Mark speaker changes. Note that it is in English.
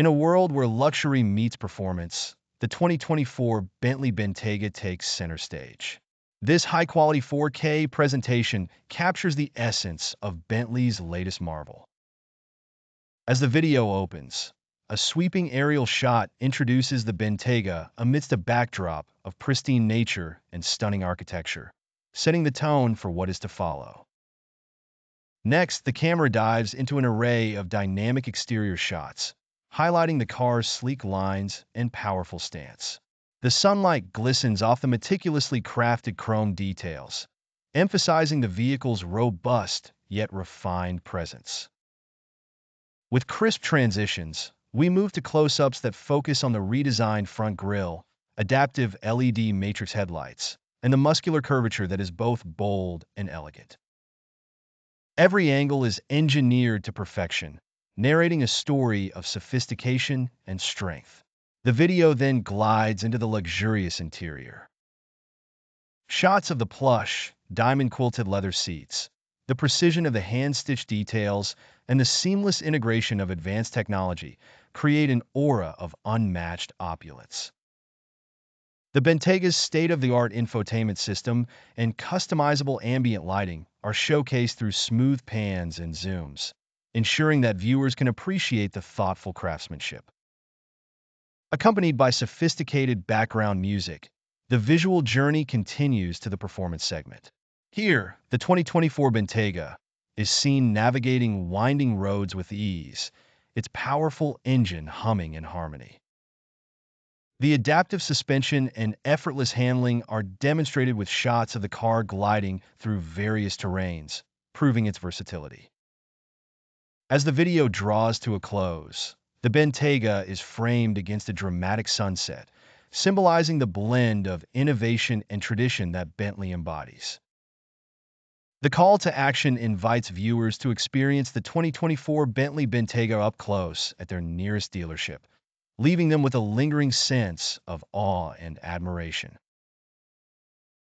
Speaker 1: In a world where luxury meets performance, the 2024 Bentley Bentayga takes center stage. This high-quality 4K presentation captures the essence of Bentley's latest marvel. As the video opens, a sweeping aerial shot introduces the Bentayga amidst a backdrop of pristine nature and stunning architecture, setting the tone for what is to follow. Next, the camera dives into an array of dynamic exterior shots, highlighting the car's sleek lines and powerful stance. The sunlight glistens off the meticulously crafted chrome details, emphasizing the vehicle's robust yet refined presence. With crisp transitions, we move to close-ups that focus on the redesigned front grille, adaptive LED matrix headlights, and the muscular curvature that is both bold and elegant. Every angle is engineered to perfection, narrating a story of sophistication and strength. The video then glides into the luxurious interior. Shots of the plush, diamond-quilted leather seats, the precision of the hand-stitched details, and the seamless integration of advanced technology create an aura of unmatched opulence. The Bentayga's state-of-the-art infotainment system and customizable ambient lighting are showcased through smooth pans and zooms, ensuring that viewers can appreciate the thoughtful craftsmanship. Accompanied by sophisticated background music, the visual journey continues to the performance segment. Here, the 2024 Bentayga is seen navigating winding roads with ease, its powerful engine humming in harmony. The adaptive suspension and effortless handling are demonstrated with shots of the car gliding through various terrains, proving its versatility. As the video draws to a close, the Bentayga is framed against a dramatic sunset, symbolizing the blend of innovation and tradition that Bentley embodies. The call to action invites viewers to experience the 2024 Bentley Bentayga up close at their nearest dealership, leaving them with a lingering sense of awe and admiration.